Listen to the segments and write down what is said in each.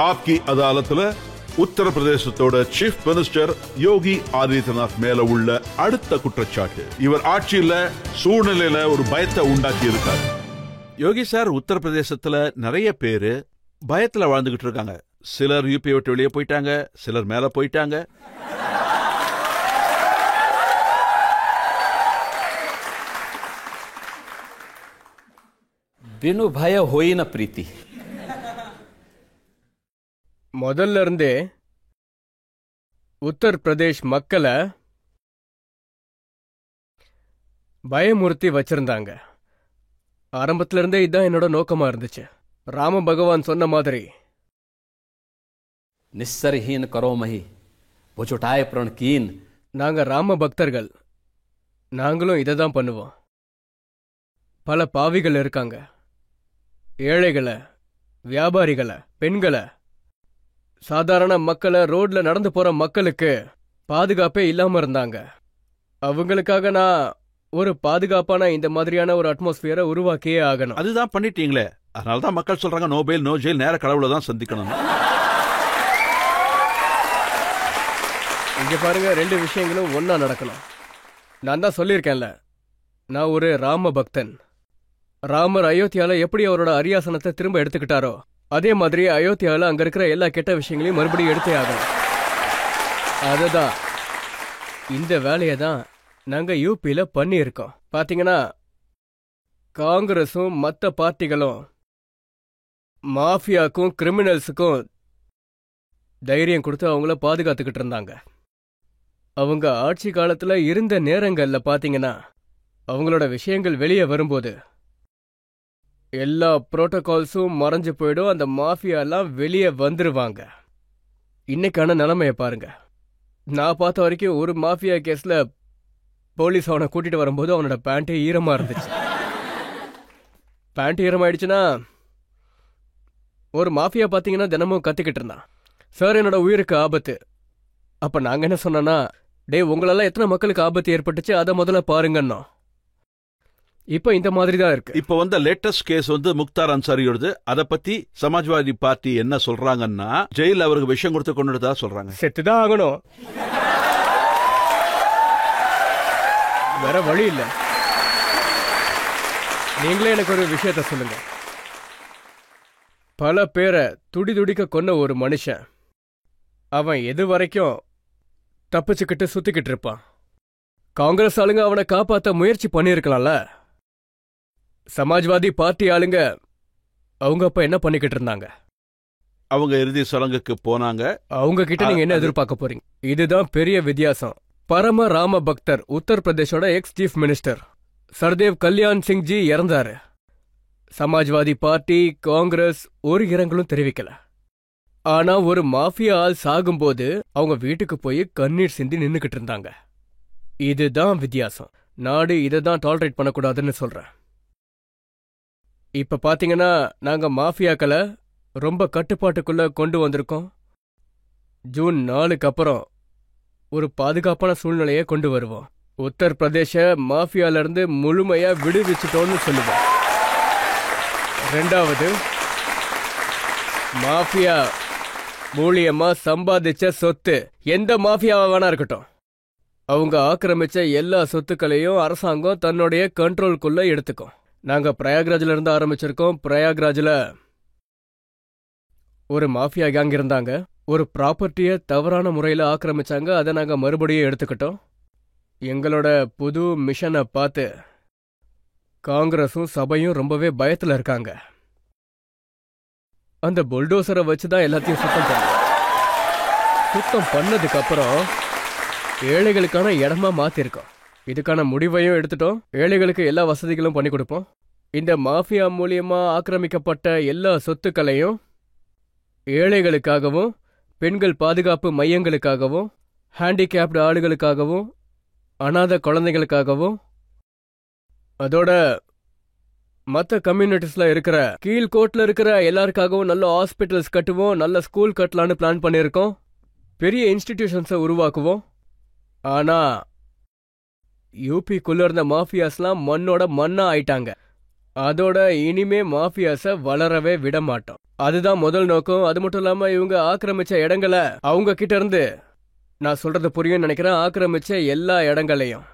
ஆப்கி அதாலத்துல உத்தரப்பிரதேசத்தோட chief minister Yogi Adityanath மேல உள்ள அடுத்த குற்றச்சாட்டு, இவர் ஆட்சியில சூழ்நிலையில ஒரு பயத்தை உண்டாக்கி இருக்காரு. யோகி சார், உத்தரப்பிரதேசத்துல நிறைய பேரு பயத்துல வாழ்ந்துகிட்டு இருக்காங்க. சிலர் யூபி விட்டு வெளியே போயிட்டாங்க, சிலர் மேல போயிட்டாங்க. बिनु भय होई न प्रीति. முதல்ல இருந்தே உத்தர் பிரதேஷ் மக்களை பயமுறுத்தி வச்சிருந்தாங்க. ஆரம்பத்துல இருந்தே இதுதான் என்னோட நோக்கமா இருந்துச்சு. ராம பகவான் சொன்ன மாதிரி निस्सरहीन करो मही भुचुटाए प्रण कीन. நாங்க ராம பக்தர்கள், நாங்களும் இதை தான் பண்ணுவோம். பல பாவிகள் இருக்காங்க, ஏழைகளை, வியாபாரிகளை, பெண்களை, சாதாரண மக்களை, ரோட்ல நடந்து போற மக்களுக்கு பாதுகாப்பே இல்லாம இருந்தாங்க. அவங்களுக்காக நான் ஒரு பாதுகாப்பான இந்த மாதிரியான ஒரு அட்மாஸ்பியரை உருவாக்கியே ஆகணும். அதுதான் பண்ணிட்டீங்களே. அதனாலதான் மக்கள் சொல்றாங்க நோ பெயில் நோ ஜெயில், நேர கடவுளை தான் சந்திக்கணும். இங்க பாருங்க, ரெண்டு விஷயங்களும் ஒன்னா நடக்கணும். நான் தான் சொல்லியிருக்கேன்ல, நான் ஒரு ராம பக்தன். ராமர் அயோத்தியால எப்படி அவரோட அரியாசனத்தை திரும்ப எடுத்துக்கிட்டாரோ, அதே மாதிரி அயோத்தியால அங்க இருக்கிற எல்லா கெட்ட விஷயங்களையும் மறுபடியும் எடுத்தே ஆகணும். அதுதான், இந்த வேலையை தான் நாங்க யூபியில பண்ணியிருக்கோம். பாத்தீங்கன்னா, காங்கிரஸும் மற்ற பார்ட்டிகளும் மாஃபியாக்கும் கிரிமினல்ஸுக்கும் தைரியம் கொடுத்து அவங்கள பாதுகாத்துக்கிட்டு இருந்தாங்க. அவங்க ஆட்சி காலத்துல இருந்த நேரங்கள்ல பாத்தீங்கன்னா, அவங்களோட விஷயங்கள் வெளியே வரும்போது எல்லா புரோட்டோகால்ஸும் மறைஞ்சு போயிடும். அந்த மாஃபியா எல்லாம் வெளியே வந்துருவாங்க. இன்னைக்கான நிலைமைய பாருங்க. நான் பார்த்த வரைக்கும் ஒரு மாஃபியா கேஸ்ல போலீஸ் அவனை கூட்டிட்டு வரும்போது அவனோட பேண்ட் ஈரமா இருந்துச்சு. பேண்ட் ஈரமாயிடுச்சுன்னா ஒரு மாஃபியா பாத்தீங்கன்னா தினமும் கத்திக்கிட்டு இருந்தான், சார் என்னோட உயிருக்கு ஆபத்து. அப்ப நாங்க என்ன சொன்னோன்னா, டே உங்களெல்லாம் எத்தனை மக்களுக்கு ஆபத்து ஏற்பட்டுச்சு அதை முதல்ல பாருங்கன்னோ. இப்ப இந்த மாதிரி தான் இருக்கு. இப்ப வந்த லேட்டஸ்ட் கேஸ் முக்தார் அன்சாரியோடது. அதை பத்தி சமாஜ்வாதி பார்ட்டி என்ன சொல்றாங்கன்னா, ஜெயில அவருக்கு விஷயம் கொடுத்து கொண்டுதா சொல்றாங்க. செத்துதான் ஆகணும், வேற வழி இல்ல. நீங்களே எனக்கு ஒரு விஷயத்த சொல்லுங்க. பல பேரை துடி துடிக்க கொன்ன ஒரு மனுஷன், அவன் எது வரைக்கும் தப்பிச்சுக்கிட்டு சுத்திக்கிட்டு இருப்பான்? காங்கிரஸ் ஆளுங்க அவனை காப்பாத்த முயற்சி பண்ணிருக்கலாம்ல. சமாஜ்வாதி பார்ட்டி ஆளுங்க அவங்க அப்ப என்ன பண்ணிக்கிட்டு இருந்தாங்க? அவங்க இறுதி சடங்குக்கு போனாங்க. அவங்க கிட்ட நீங்க என்ன எதிர்பார்க்க போறீங்க? இதுதான் பெரிய வித்தியாசம். பரம ராம பக்தர் உத்தரப்பிரதேஷோட எக்ஸ் சீஃப் மினிஸ்டர் சர்தேவ் கல்யாண் சிங் ஜி இறந்தாரு. சமாஜ்வாதி பார்ட்டி, காங்கிரஸ் ஒரு இரங்கலும் தெரிவிக்கல. ஆனா ஒரு மாஃபியா ஆள் சாகும்போது அவங்க வீட்டுக்கு போய் கண்ணீர் சிந்தி நின்னுக்கிட்டு இருந்தாங்க. இதுதான் வித்தியாசம். நாடு இதை தான் டாலரேட் பண்ணக்கூடாதுன்னு சொல்றேன். இப்ப பாத்தீங்கன்னா, நாங்க மாஃபியாக்களை ரொம்ப கட்டுப்பாட்டுக்குள்ள கொண்டு வந்திருக்கோம். ஜூன் 4க்கு அப்புறம் ஒரு பாதுகாப்பான சூழ்நிலையை கொண்டு வருவோம். உத்தரப்பிரதேச மாஃபியால இருந்து முழுமையா விடுவிச்சிட்டோம்னு சொல்லுவோம். ரெண்டாவது, மாஃபியா மூலியமா சம்பாதிச்ச சொத்து எந்த மாஃபியாவா வேணா இருக்கட்டும், அவங்க ஆக்கிரமிச்ச எல்லா சொத்துக்களையும் அரசாங்கம் தன்னுடைய கண்ட்ரோல்குள்ள எடுத்துக்கும். நாங்க பிரயாக்ராஜ்ல இருந்து ஆரம்பிச்சிருக்கோம். பிரயாக்ராஜ்ல ஒரு மாஃபியா கேங் இருந்தாங்க. ஒரு ப்ராப்பர்ட்டிய தவறான முறையில ஆக்கிரமிச்சாங்க. அதை நாங்க மறுபடியும் எடுத்துக்கிட்டோம். எங்களோட புது மிஷனை பார்த்து காங்கிரஸும் சபையும் ரொம்பவே பயத்துல இருக்காங்க. அந்த புல்டோசரை வச்சுதான் எல்லாத்தையும் சுத்தம் பண்ணதுக்கு அப்புறம் ஏழைகளுக்கான இடமா மாத்திருக்கோம். இதுக்கான முடிவையும் எடுத்துட்டோம். ஏழைகளுக்கு எல்லா வசதிகளும் பண்ணி கொடுப்போம். இந்த மாஃபியா மூலியமா ஆக்கிரமிக்கப்பட்ட எல்லா சொத்துக்களையும் ஏழைகளுக்காகவும், பெண்கள் பாதுகாப்பு மையங்களுக்காகவும், ஹேண்டிகேப்டு ஆளுகளுக்காகவும், அனாதை குழந்தைகளுக்காகவும், அதோட மற்ற கம்யூனிட்டிஸ்ல இருக்கிற கீழ்கோட்ல இருக்கிற எல்லாருக்காகவும் நல்ல ஹாஸ்பிட்டல்ஸ் கட்டுவோம். நல்ல ஸ்கூல் கட்டலான்னு பிளான் பண்ணியிருக்கோம். பெரிய இன்ஸ்டிடியூஷன்ஸை உருவாக்குவோம். ஆனா யூபிக்குள்ள இருந்த மாஃபியாஸ்லாம் மண்ணோட மண்ணா ஆயிட்டாங்க. அதோட இனிமே மாஃபியாஸ வளரவே விட மாட்டோம். அதுதான் முதல் நோக்கம். அது மட்டும் இல்லாம இவங்க ஆக்கிரமிச்ச இடங்களை அவங்க கிட்ட இருந்து, நான் சொல்றது புரியும் நினைக்கிறேன், ஆக்கிரமிச்ச எல்லா இடங்களையும்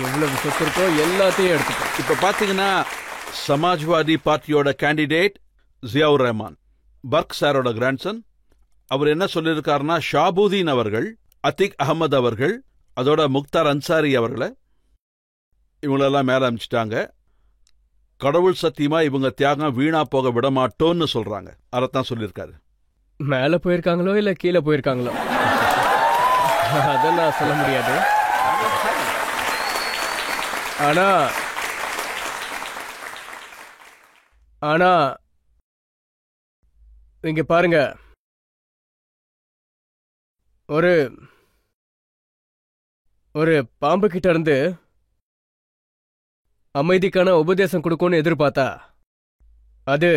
எவ்வளவு சொத்து இருக்கோ எல்லாத்தையும் எடுத்துட்டோம். இப்ப பாத்தீங்கன்னா சமாஜ்வாதி பார்ட்டியோட கேண்டிடேட் ஜியாவுர் ரஹ்மான், பர்க் சாரோட கிராண்ட்சன், அவர் என்ன சொல்லியிருக்காருன்னா, ஷாபுதீன் அவர்கள், அத்திக் அகமது அவர்கள், அதோட முக்தார் அன்சாரி அவர்களை இவங்களெல்லாம் மேல அமைச்சிட்டாங்க. கடவுள் சத்தியமா இவங்க தியாகம் வீணா போக விட மாட்டோம்னு சொல்றாங்க. அதைத்தான் சொல்லியிருக்காரு. மேல போயிருக்காங்களோ இல்ல கீழே போயிருக்காங்களோ அத நான் சொல்ல முடியாது. ஆனா இங்க பாருங்க, ஒரு பாம்பு கிட்ட இருந்து அமைதிக்கான உபதேசம் கொடுக்கும்னு எதிர்பார்த்தா அது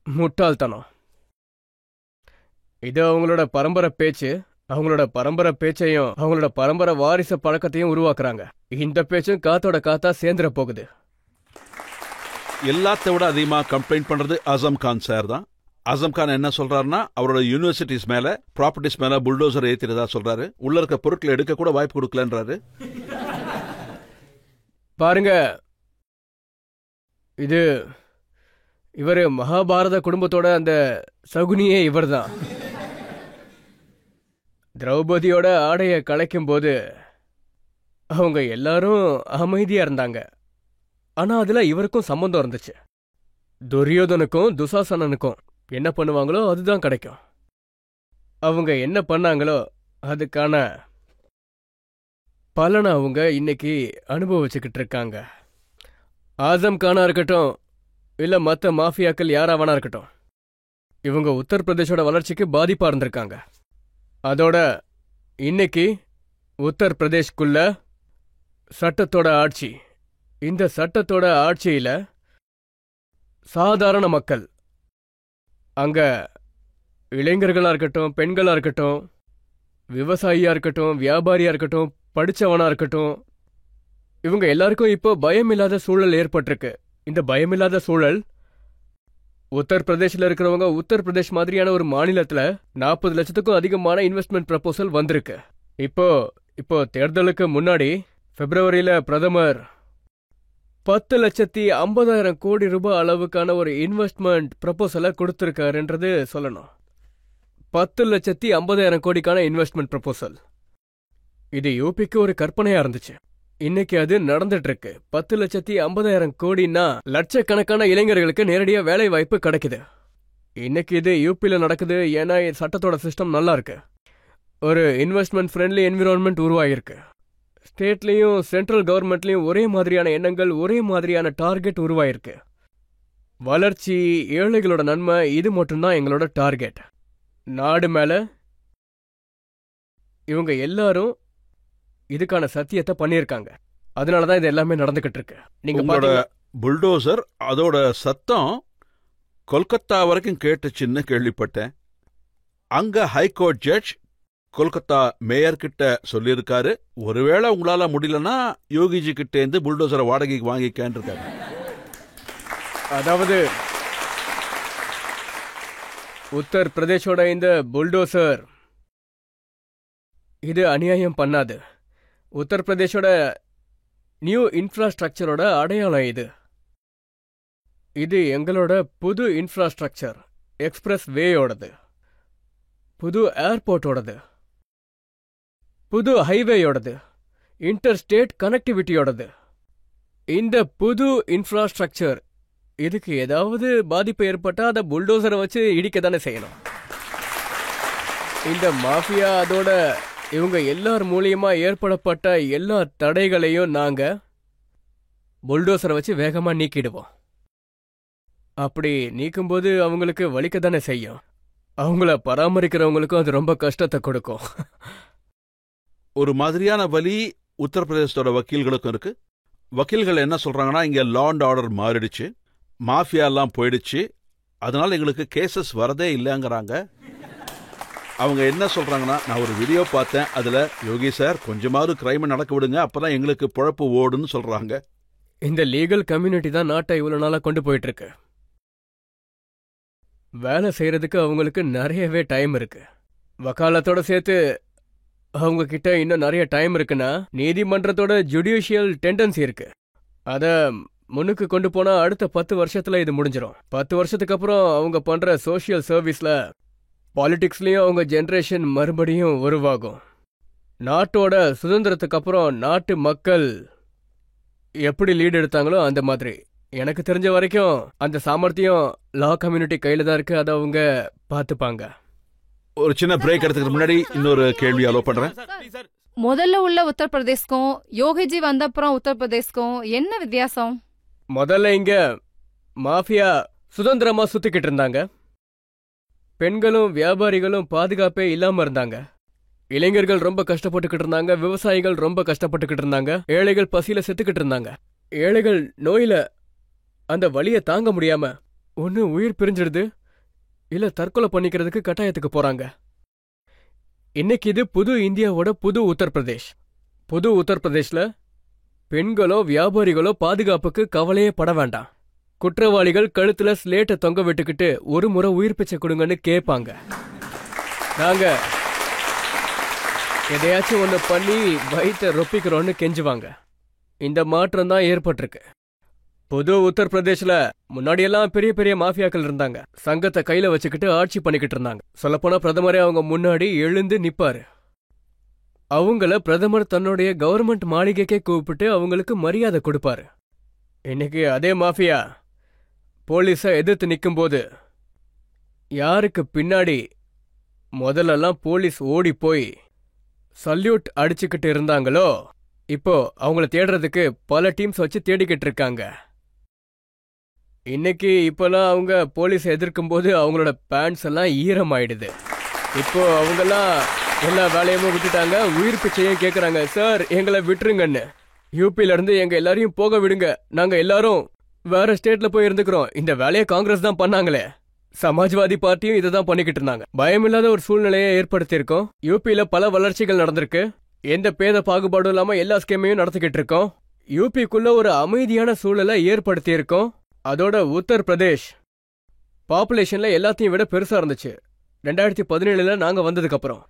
முட்டாள்தனம். இது அவங்களோட பரம்பரை பேச்சு. அவங்களோட பரம்பரை பேச்சையும் அவங்களோட பரம்பரை வாரிசு பழக்கத்தையும் உருவாக்குறாங்க. இந்த பேச்சும் காத்தோட காத்தா சேர்ந்துட போகுது. எல்லாத்த விட அதிகமா கம்ப்ளைண்ட் பண்றது ஆசம் கான் சார் தான். ஆசம் கான் என்ன சொல்றாருன்னா, அவரோட யூனிவர்சிட்டிஸ் மேல, ப்ராப்பர்ட்டிஸ் மேல புல்டோசர் ஏத்திரதா சொல்றாரு. உள்ள இருக்க பொருட்களை எடுக்க கூட வாய்ப்பு கொடுக்கலன்றாரு. பாருங்க, இவரு மகாபாரத குடும்பத்தோட அந்த சகுனியே இவர்தான். திரௌபதியோட ஆடைய கலைக்கும் போது அவங்க எல்லாரும் அமைதியா இருந்தாங்க. ஆனா அதுல இவருக்கும் சம்பந்தம் இருந்துச்சு. துரியோதனுக்கும் துசாசனனுக்கும் என்ன பண்ணுவாங்களோ அதுதான் கிடைக்கும். அவங்க என்ன பண்ணாங்களோ அதுக்கான பலனை அவங்க இன்னைக்கு அனுபவிச்சுக்கிட்டு இருக்காங்க. ஆசம் கானா இருக்கட்டும் இல்ல மற்ற மாஃபியாக்கள் யாராவனா இருக்கட்டும், இவங்க உத்தரப்பிரதேசோட வளர்ச்சிக்கு பாதிப்பா இருந்திருக்காங்க. அதோட இன்னைக்கு உத்தரப்பிரதேஷ்குள்ள சட்டத்தோட ஆட்சி, இந்த சட்டத்தோட ஆட்சியில சாதாரண மக்கள், அங்க இளைஞர்களா இருக்கட்டும், பெண்களா இருக்கட்டும், விவசாயியா இருக்கட்டும், வியாபாரியா இருக்கட்டும், படிச்சவனா இருக்கட்டும், இவங்க எல்லாருக்கும் இப்போ பயமில்லாத சூழல் ஏற்பட்டிருக்கு. இந்த பயமில்லாத சூழல் உத்தரப்பிரதேசில் இருக்கிறவங்க உத்தரப்பிரதேஷ் மாதிரியான ஒரு மாநிலத்துல 40 லட்சத்துக்கும் அதிகமான இன்வெஸ்ட்மெண்ட் ப்ரப்போசல் வந்திருக்கு. இப்போ தேர்தலுக்கு முன்னாடி பிப்ரவரியில பிரதமர் 10,50,000 கோடி ரூபாய் அளவுக்கான ஒரு இன்வெஸ்ட்மெண்ட் ப்ரப்போசலை கொடுத்திருக்காருன்றது சொல்லணும். 10,50,000 கோடிக்கான இன்வெஸ்ட்மெண்ட் ப்ரப்போசல். இது யூபிக்கு ஒரு கற்பனையா இருந்துச்சு. இன்னைக்கு அது நடந்துட்டு இருக்கு. 10,50,000 கோடின்னா லட்சக்கணக்கான இளைஞர்களுக்கு நேரடியா வேலை வாய்ப்பு கிடைக்குது. இன்னைக்கு இது யூபியில நடக்குது. ஏன்னா சட்டத்தோட சிஸ்டம் நல்லா இருக்கு. ஒரு இன்வெஸ்ட்மெண்ட் ஃப்ரெண்ட்லி என்விரான்மெண்ட் உருவாகிருக்கு. ஸ்டேட்லயும் சென்ட்ரல் கவர்மெண்ட்லயும் ஒரே மாதிரியான எண்ணங்கள், ஒரே மாதிரியான டார்கெட் உருவாயிருக்கு. வளர்ச்சி, ஏழைகளோட நன்மை, இது மட்டும்தான் எங்களோட டார்கெட். நாடு மேல இவங்க எல்லாரும் இதுக்கான சத்தியத்தை பண்ணியிருக்காங்க. அதனாலதான் இது எல்லாமே நடந்துகிட்டு இருக்கு. நீங்க புல்டோசர் அதோட சத்தம் கொல்கத்தா வரைக்கும் கேட்டுச்சுன்னு கேள்விப்பட்டேன். அங்க ஹைகோர்ட் ஜட்ஜ் கொல்கத்தா மேயர் கிட்ட சொல்லியிருக்காரு, ஒருவேளை உங்களால முடியலன்னா யோகிஜி கிட்ட இருந்து புல்டோசரை வாடகைக்கு வாங்கிக்கன்னு இருக்காரு. அதாவது உத்தர் பிரதேஷோட இந்த புல்டோசர் இது அநியாயம் பண்ணாது. உத்தரப்பிரதேஷோட நியூ இன்ஃப்ராஸ்ட்ரக்சரோட அடையாளம் இது எங்களோட புது இன்ஃப்ராஸ்ட்ரக்சர், எக்ஸ்பிரஸ் வேயோடது, புது ஏர்போர்ட்டோடது, புது ஹைவேயோடது, இன்டர் ஸ்டேட் கனெக்டிவிட்டியோடது. இந்த புது இன்ஃப்ராஸ்ட்ரக்சர் இதுக்கு ஏதாவது பாதிப்பு ஏற்பட்டா அதை புல்டோசரை வச்சு இடிக்க தானே செய்யணும். இந்த மாஃபியா அதோட இவங்க எல்லார் மூலியமா ஏற்படப்பட்ட எல்லா தடைகளையும் நாங்க புல்டோசரை வச்சு வேகமா நீக்கிடுவோம். அப்படி நீக்கும்போது அவங்களுக்கு வலிக்க தானே செய்யும். அவங்கள பராமரிக்கிறவங்களுக்கும் அது ரொம்ப கஷ்டத்தை கொடுக்கும். ஒரு மாதிரியான வலி உத்தரப்பிரதேசத்தோட வக்கீல்களுக்கும் இருக்கு. வக்கீல்கள் என்ன சொல்றாங்கன்னா, இங்க லா அண்ட் ஆர்டர் மாறிடுச்சு, மாஃபியா எல்லாம் போயிடுச்சு, அதனால எங்களுக்கு கேசஸ் வரதே இல்லைங்கிறாங்க. அவங்க என்ன சொல்றாங்கன்னா, நான் ஒரு வீடியோ பார்த்தேன், அதுல யோகி சார் கொஞ்சமாவது கிரைம் நடக்க விடுங்க, அப்பதான் எங்களுக்கு பொழப்பு ஓடுன்னு சொல்றாங்க. இந்த லீகல் கம்யூனிட்டி தான் நாட்டை இவ்வளவு நாளா கொண்டு போயிட்டு இருக்கு. வேலை செய்யறதுக்கு அவங்களுக்கு நிறையவே டைம் இருக்கு. வக்காலத்தோட சேர்த்து அவங்க கிட்ட இன்னும் நிறைய டைம் இருக்குன்னா நீதிமன்றத்தோட ஜுடிஷியல் டெண்டன்சி இருக்கு. அத முன்னுக்கு கொண்டு போனா அடுத்த 10 வருஷத்துல இது முடிஞ்சிடும். 10 வருஷத்துக்கு அப்புறம் அவங்க பண்ற சோசியல் சர்வீஸ்ல பாலிடிக்ஸ்லயும் அவங்க ஜெனரேஷன் மறுபடியும் உருவாகும். நாட்டோட சுதந்திரத்துக்கு அப்புறம் நாட்டு மக்கள் எப்படி லீட் எடுத்தாங்களோ அந்த மாதிரி. எனக்கு தெரிஞ்ச வரைக்கும் அந்த சாமர்த்தியம் லா கம்யூனிட்டி கையில தான் இருக்கு. அதை அவங்க பார்த்துப்பாங்க. ஒரு சின்ன பிரேக் எடுத்துக்கிறதுக்கு முன்னாடி இன்னொரு கேள்வி அலோ பண்றேன். முதல்ல உள்ள உத்தரப்பிரதேஷ்க்கும் யோகிஜி வந்த அப்புறம் உத்தரப்பிரதேஷ்க்கும் என்ன வித்தியாசம்? முதல்ல இங்க மாஃபியா சுதந்திரமா சுத்திக்கிட்டு இருந்தாங்க. பெண்களும் வியாபாரிகளும் பாதுகாப்பே இல்லாம இருந்தாங்க. இளைஞர்கள் ரொம்ப கஷ்டப்பட்டுக்கிட்டு இருந்தாங்க. விவசாயிகள் ரொம்ப கஷ்டப்பட்டுக்கிட்டு இருந்தாங்க. ஏழைகள் பசியில செத்துக்கிட்டு இருந்தாங்க. ஏழைகள் நோயில அந்த வலியை தாங்க முடியாம ஒன்னு உயிர் பிரிஞ்சிடுது, இல்ல தற்கொலை பண்ணிக்கிறதுக்கு கட்டாயத்துக்கு போறாங்க. இன்னைக்கு இது புது இந்தியாவோட புது உத்தரப்பிரதேஷ். புது உத்தரப்பிரதேஷ்ல பெண்களோ வியாபாரிகளோ பாதுகாப்புக்கு கவலையே பட வேண்டாம். குற்றவாளிகள் கழுத்துல ஸ்லேட்டை தொங்க விட்டுக்கிட்டு ஒரு முறை உயிர் பிச்சை கொடுங்கன்னு கேட்பாங்க. நாங்க எதையாச்சும் ஒண்ணு பண்ணி வயிற்ற ரொப்பிக்கிறோன்னு கெஞ்சுவாங்க. இந்த மாற்றம் தான் ஏற்பட்டிருக்கு. புது உத்தரப்பிரதேஷ்ல முன்னாடியெல்லாம் பெரிய பெரிய மாஃபியாக்கள் இருந்தாங்க. சங்கத்தை கையில வச்சுக்கிட்டு ஆட்சி பண்ணிக்கிட்டு இருந்தாங்க. சொல்லப்போனா பிரதமரே அவங்க முன்னாடி எழுந்து நிப்பாரு. அவங்கள பிரதமர் தன்னுடைய கவர்மெண்ட் மாளிகைக்கே கூப்பிட்டு அவங்களுக்கு மரியாதை கொடுப்பாரு. இன்னைக்கு அதே மாஃபியா போலீஸை எதிர்த்து நிற்கும் போது யாருக்கு பின்னாடி முதல்லலாம் போலீஸ் ஓடி போய் சல்யூட் அடிச்சுக்கிட்டு இருந்தாங்களோ இப்போ அவங்கள தேடுறதுக்கு பல டீம்ஸ் வச்சு தேடிக்கிட்டு இருக்காங்க. இன்னைக்கு இப்பெல்லாம் அவங்க போலீஸை எதிர்க்கும் போது அவங்களோட பேண்ட்ஸ் எல்லாம் ஈரமாயிடுது. இப்போ அவங்கெல்லாம் எல்லா வேலையுமே விட்டுட்டாங்க. உயிர் பிச்சையும் கேட்கறாங்க. சார் எங்களை விட்டுருங்கன்னு. யூபியில இருந்து எங்க எல்லாரையும் போக விடுங்க, நாங்க எல்லாரும் வேற ஸ்டேட்ல போய் இருந்துக்கிறோம். இந்த வேலையை காங்கிரஸ் தான் பண்ணாங்களே. சமாஜ்வாதி பார்ட்டியும் இதை தான் பண்ணிக்கிட்டு இருந்தாங்க. பயமில்லாத ஒரு சூழ்நிலையை ஏற்படுத்தியிருக்கோம். யூபியில பல வளர்ச்சிகள் நடந்திருக்கு. எந்த பேத பாகுபாடும் இல்லாம எல்லா ஸ்கீமையும் நடத்திக்கிட்டு இருக்கோம். யூபிக்குள்ள ஒரு அமைதியான சூழலை ஏற்படுத்தி இருக்கோம். அதோட உத்தரப்பிரதேஷ் பாப்புலேஷன்ல எல்லாத்தையும் விட பெருசா இருந்துச்சு 2017 நாங்க வந்ததுக்கு அப்புறம்.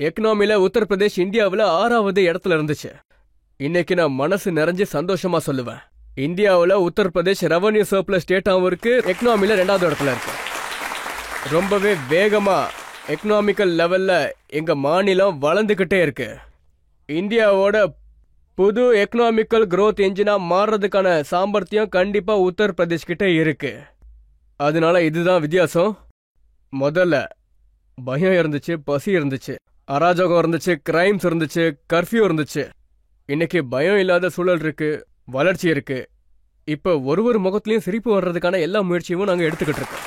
எக்கனாமில உத்தரப்பிரதேஷ் இந்தியாவில் 6வது இடத்துல இருந்துச்சு. இன்னைக்கு நான் மனசு நிறைஞ்சு சந்தோஷமா சொல்லுவேன், இந்தியாவில் உத்தரப்பிரதேஷ் ரெவன்யூ சர்ப்ளஸ் ஸ்டேட்டாவும் இருக்கு, எக்கனாமில 2வது இடத்துல இருக்கு. ரொம்பவே வேகமா எக்கனாமிக்கல் லெவல்ல எங்க மாநிலம் வளர்ந்துகிட்டே இருக்கு. இந்தியாவோட புது எக்கனாமிக்கல் growth என்ஜினா மாறுறதுக்கான சாமர்த்தியம் கண்டிப்பா உத்தரப்பிரதேஷ் கிட்ட இருக்கு. அதனால இதுதான் வித்தியாசம். முதல்ல பயம் இருந்துச்சு, பசி இருந்துச்சு, அராஜகம் இருந்துச்சு, கிரைம்ஸ் இருந்துச்சு, கர்ஃபியூ இருந்துச்சு. இன்னைக்கு பயம் இல்லாத சூழல் இருக்கு, வளர்ச்சி இருக்கு. இப்ப ஒரு முகத்திலையும் சிரிப்பு வர்றதுக்கான எல்லா முயற்சியும் நாங்க எடுத்துக்கிட்டு இருக்கோம்.